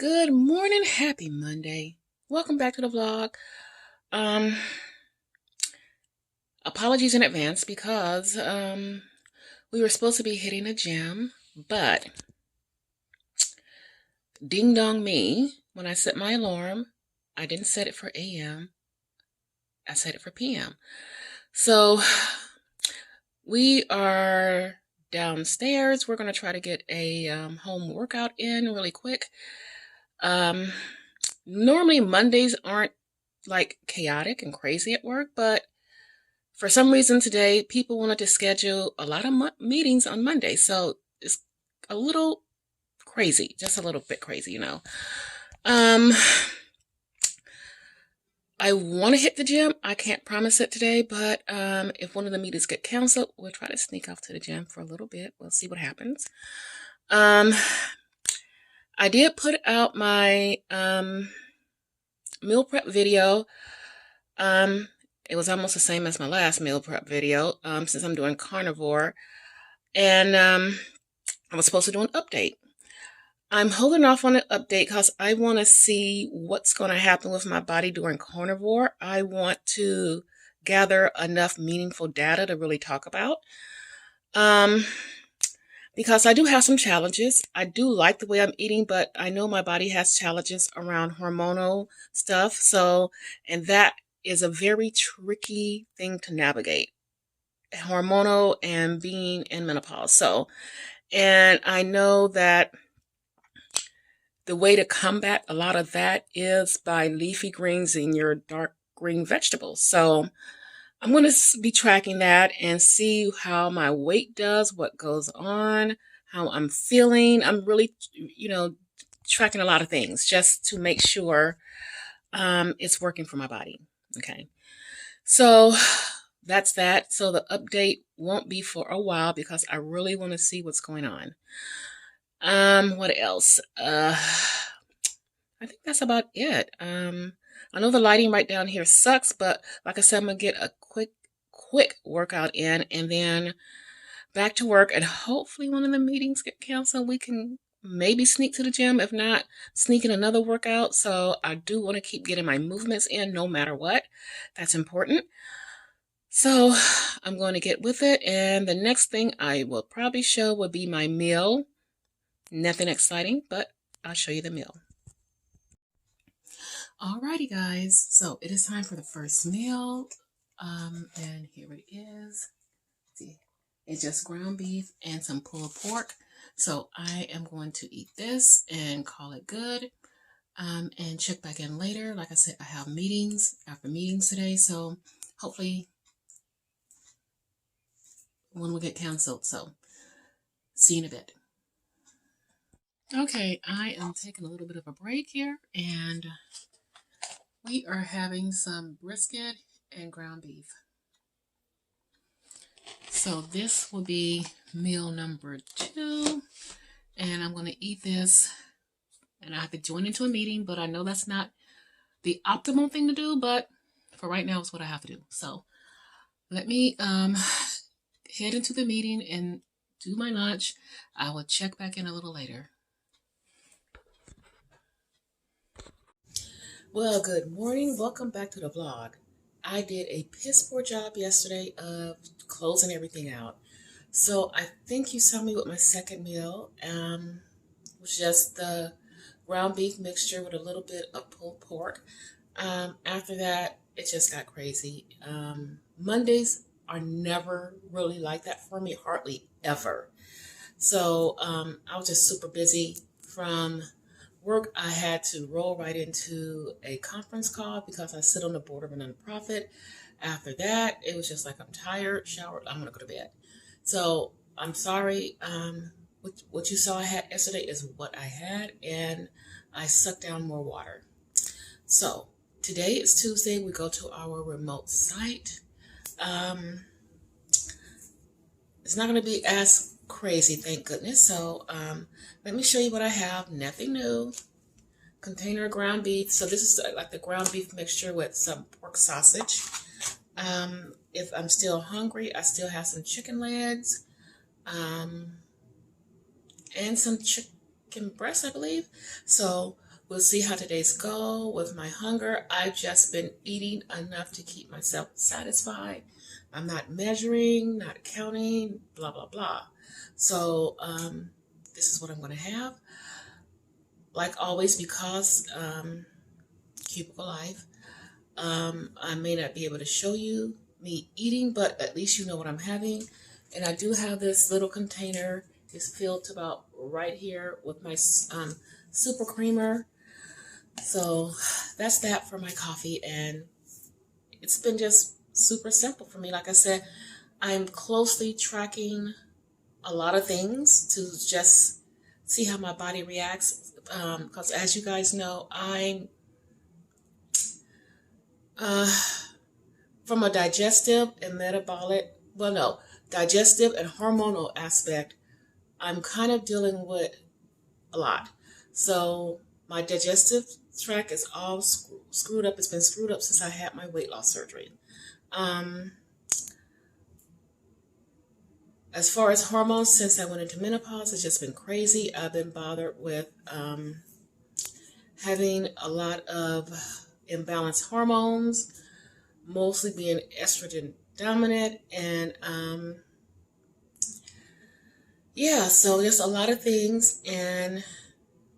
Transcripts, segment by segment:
Good morning, happy Monday. Welcome back to the vlog. Apologies in advance because we were supposed to be hitting the gym, but ding dong me, when I set my alarm, I didn't set it for AM, I set it for PM. So we are downstairs. We're going to try to get a home workout in really quick. Normally Mondays aren't like chaotic and crazy at work, but for some reason today, people wanted to schedule a lot of meetings on Monday. So it's a little crazy, just a little bit crazy, you know. I want to hit the gym. I can't promise it today, but if one of the meetings get canceled, we'll try to sneak off to the gym for a little bit. We'll see what happens. I did put out my meal prep video. It was almost the same as my last meal prep video, since I'm doing carnivore, and I was supposed to do an update. I'm holding off on an update because I want to see what's going to happen with my body during carnivore. I want to gather enough meaningful data to really talk about, because I do have some challenges. I do like the way I'm eating, but I know my body has challenges around hormonal stuff. So, and that is a very tricky thing to navigate, hormonal and being in menopause. So, and I know that the way to combat a lot of that is by leafy greens and your dark green vegetables. So I'm going to be tracking that and see how my weight does, what goes on, how I'm feeling. I'm really, tracking a lot of things just to make sure it's working for my body. Okay. So that's that. So the update won't be for a while because I really want to see what's going on. What else? I think that's about it. I know the lighting right down here sucks, but like I said, I'm gonna get a quick workout in and then back to work, and hopefully one of the meetings get canceled. We can maybe sneak to the gym. If not, sneak in another workout. So I do want to keep getting my movements in no matter what. That's important. So I'm going to get with it, and the next thing I will probably show will be my meal. Nothing exciting, but I'll show you the meal. Alrighty guys, so it is time for the first meal, and here it is. See, it's just ground beef and some pulled pork. So I am going to eat this and call it good, and check back in later. Like I said, I have meetings after meetings today, so hopefully one will get canceled. So see you in a bit. Okay, I am taking a little bit of a break here, and we are having some brisket and ground beef. So this will be meal number 2, and I'm going to eat this, and I have to join into a meeting, but I know that's not the optimal thing to do, but for right now it's what I have to do. So let me head into the meeting and do my lunch. I will check back in a little later. Well, good morning. Welcome back to the vlog. I did a piss poor job yesterday of closing everything out. So I think you saw me with my second meal, was just the ground beef mixture with a little bit of pulled pork. After that, it just got crazy. Mondays are never really like that for me, hardly ever. So I was just super busy from work. I had to roll right into a conference call because I sit on the board of a nonprofit. After that, it was just like, I'm tired, showered, I'm gonna go to bed. So I'm sorry. What you saw I had yesterday is what I had, and I sucked down more water. So today is Tuesday. We go to our remote site. It's not going to be as crazy, thank goodness. So let me show you what I have. Nothing new. Container of ground beef. So this is like the ground beef mixture with some pork sausage. If I'm still hungry, I still have some chicken legs, and some chicken breast, I believe. So we'll see how today's go with my hunger. I've just been eating enough to keep myself satisfied. I'm not measuring, not counting, blah, blah, blah. So this is what I'm going to have. Like always, because cubicle life, I may not be able to show you me eating, but at least you know what I'm having. And I do have this little container. It's filled to about right here with my super creamer. So that's that for my coffee. And it's been just super simple for me. Like I said, I'm closely tracking a lot of things to just see how my body reacts. Because as you guys know, I'm from a digestive and metabolic, well, no, digestive and hormonal aspect, I'm kind of dealing with a lot. So my digestive tract is all screwed up. It's been screwed up since I had my weight loss surgery. Um, as far as hormones, since I went into menopause, it's just been crazy. I've been bothered with having a lot of imbalanced hormones, mostly being estrogen dominant, and yeah, so there's a lot of things, and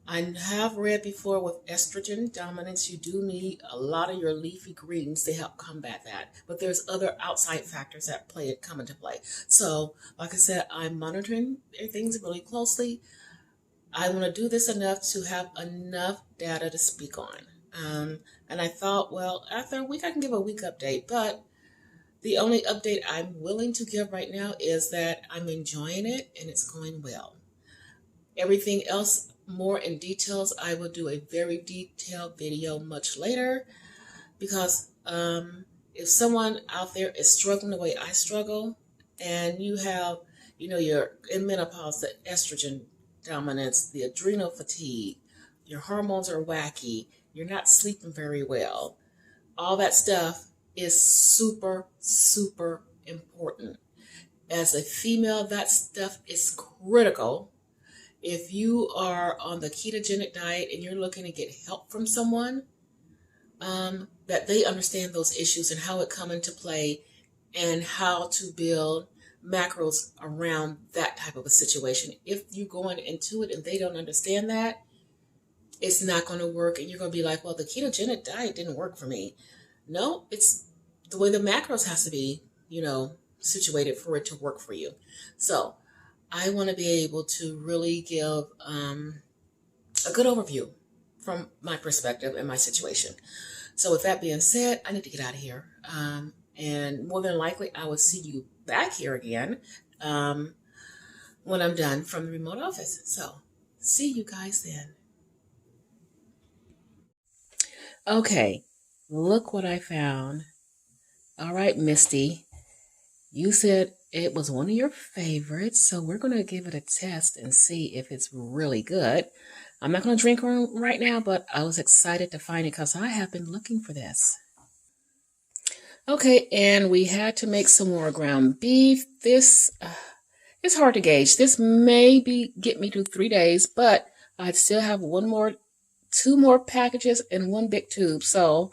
I have read before with estrogen dominance, you do need a lot of your leafy greens to help combat that. But there's other outside factors that come into play. So, like I said, I'm monitoring things really closely. I want to do this enough to have enough data to speak on. And I thought, well, after a week, I can give a week update. But the only update I'm willing to give right now is that I'm enjoying it and it's going well. Everything else, more in details, I will do a very detailed video much later, because if someone out there is struggling the way I struggle, and you have, you're in menopause, the estrogen dominance, the adrenal fatigue, your hormones are wacky, you're not sleeping very well, all that stuff is super, super important. As a female, that stuff is critical. If you are on the ketogenic diet and you're looking to get help from someone, that they understand those issues and how it come into play and how to build macros around that type of a situation. If you're going into it and they don't understand that, it's not going to work, and you're going to be like, well, the ketogenic diet didn't work for me. No, it's the way the macros has to be, situated for it to work for you. So I want to be able to really give a good overview from my perspective and my situation. So with that being said, I need to get out of here. And more than likely, I will see you back here again when I'm done from the remote office. So see you guys then. Okay, look what I found. All right, Misty, you said it was one of your favorites, so we're going to give it a test and see if it's really good. I'm not going to drink one right now, but I was excited to find it because I have been looking for this. Okay, and we had to make some more ground beef. This it's hard to gauge. This may get me to 3 days, but I still have two more packages and one big tube. So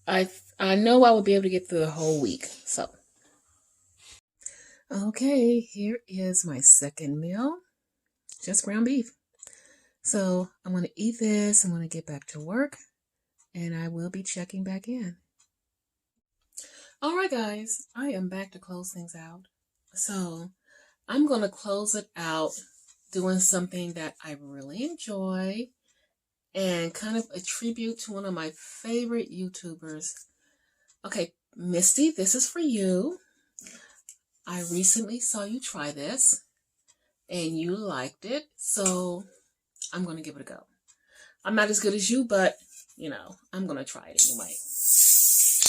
I know I will be able to get through the whole week. So okay, here is my second meal, just ground beef. So I'm going to eat this. I'm going to get back to work, and I will be checking back in. All right, guys, I am back to close things out. So I'm going to close it out doing something that I really enjoy and kind of a tribute to one of my favorite YouTubers. Okay, Misty, this is for you. I recently saw you try this and you liked it, so I'm going to give it a go. I'm not as good as you, but, I'm going to try it anyway.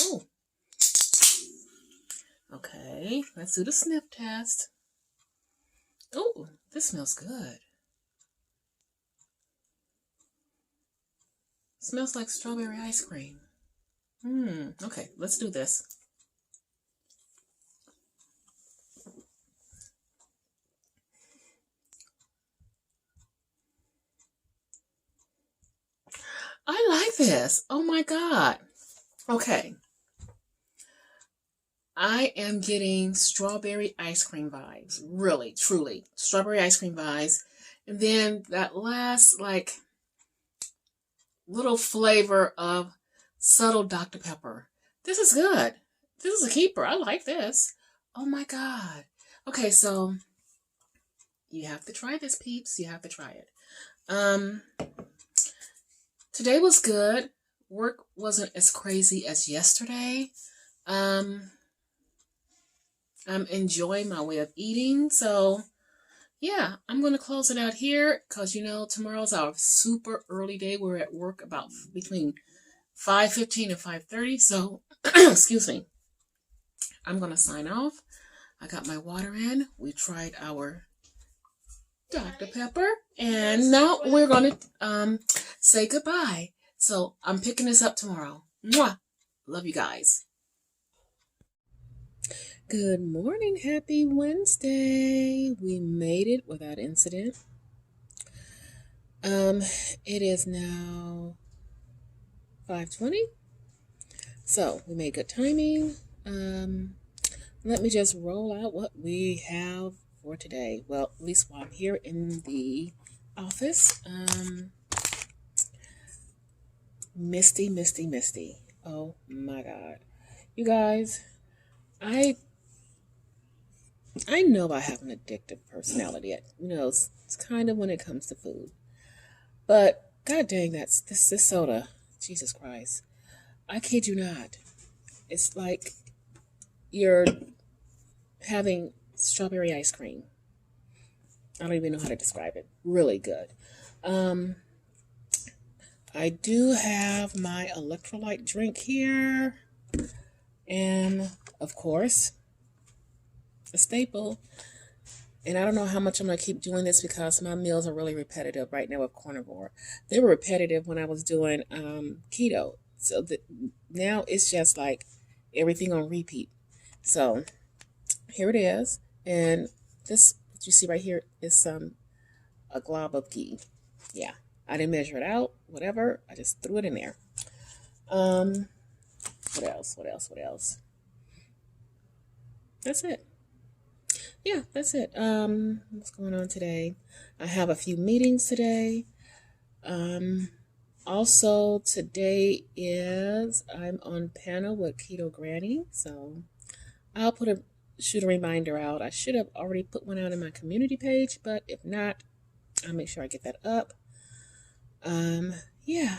Ooh. Okay, let's do the sniff test. Oh, this smells good. Smells like strawberry ice cream. Okay, let's do this. I like this. Oh my God. Okay. I am getting strawberry ice cream vibes. Really, truly. Strawberry ice cream vibes. And then that last, like, little flavor of subtle Dr. Pepper. This is good. This is a keeper. I like this. Oh my God. Okay, so you have to try this, peeps. You have to try it. Today was good. Work wasn't as crazy as yesterday. I'm enjoying my way of eating. So yeah, I'm going to close it out here because, tomorrow's our super early day. We're at work about between 5:15 and 5:30. So, excuse me. I'm going to sign off. I got my water in. We tried our Dr. Pepper. And now we're going to say goodbye. So I'm picking this up tomorrow. Mwah! Love you guys. Good morning. Happy Wednesday. We made it without incident. It is now 5:20. So we made good timing. Let me just roll out what we have for today. Well, at least while I'm here in the office. Misty. Oh my God. You guys, I know I have an addictive personality. It's kind of when it comes to food. But God dang, this soda. Jesus Christ. I kid you not. It's like you're having strawberry ice cream. I don't even know how to describe it. Really good. I do have my electrolyte drink here. And of course, a staple. And I don't know how much I'm going to keep doing this because my meals are really repetitive right now with Carnivore. They were repetitive when I was doing Keto. So now it's just like everything on repeat. So here it is. And this, what you see right here, is a glob of ghee. Yeah, I didn't measure it out, whatever. I just threw it in there. What else? That's it. Yeah, that's it. What's going on today? I have a few meetings today. Also today I'm on panel with Keto Granny, so I'll shoot a reminder out. I should have already put one out in my community page, but if not, I'll make sure I get that up. Yeah,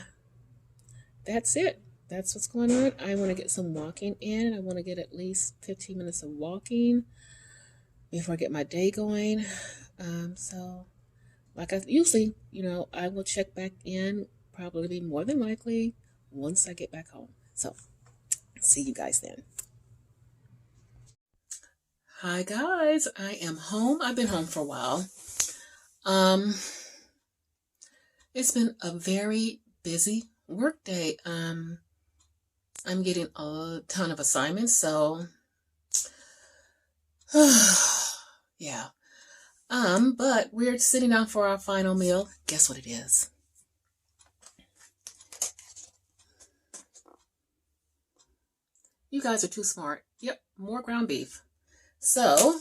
that's it. That's what's going on. I want to get some walking in. I want to get at least 15 minutes of walking before I get my day going. So like I usually, I will check back in probably more than likely once I get back home. So see you guys then. Hi guys, I am home. I've been home for a while. It's been a very busy work day. I'm getting a ton of assignments, so yeah. But we're sitting down for our final meal. Guess what it is? You guys are too smart. Yep, more ground beef. So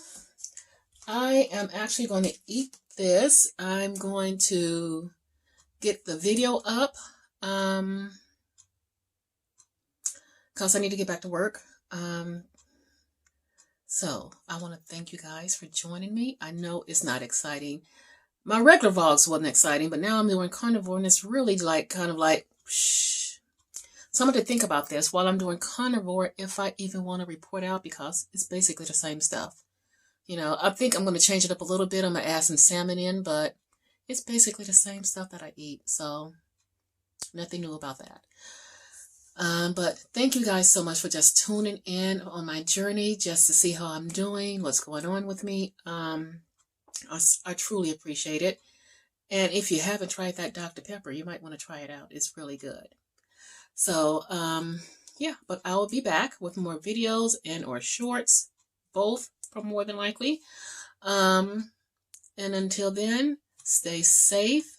I am actually going to eat this. I'm going to get the video up because I need to get back to work. So I want to thank you guys for joining me. I know it's not exciting. My regular vlogs wasn't exciting, but now I'm doing Carnivore, and it's really kind of like, shh. So I'm going to think about this while I'm doing Carnivore, if I even want to report out, because it's basically the same stuff. I think I'm going to change it up a little bit. I'm going to add some salmon in, but it's basically the same stuff that I eat. So nothing new about that. But thank you guys so much for just tuning in on my journey, just to see how I'm doing, what's going on with me. I truly appreciate it. And if you haven't tried that Dr. Pepper, you might want to try it out. It's really good. So, yeah, but I will be back with more videos or shorts, both more than likely. And until then, stay safe,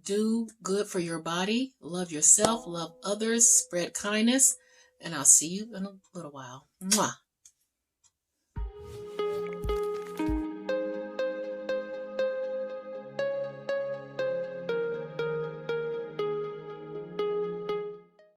Do good for your body. Love yourself, love others, spread kindness, and I'll see you in a little while. Mwah.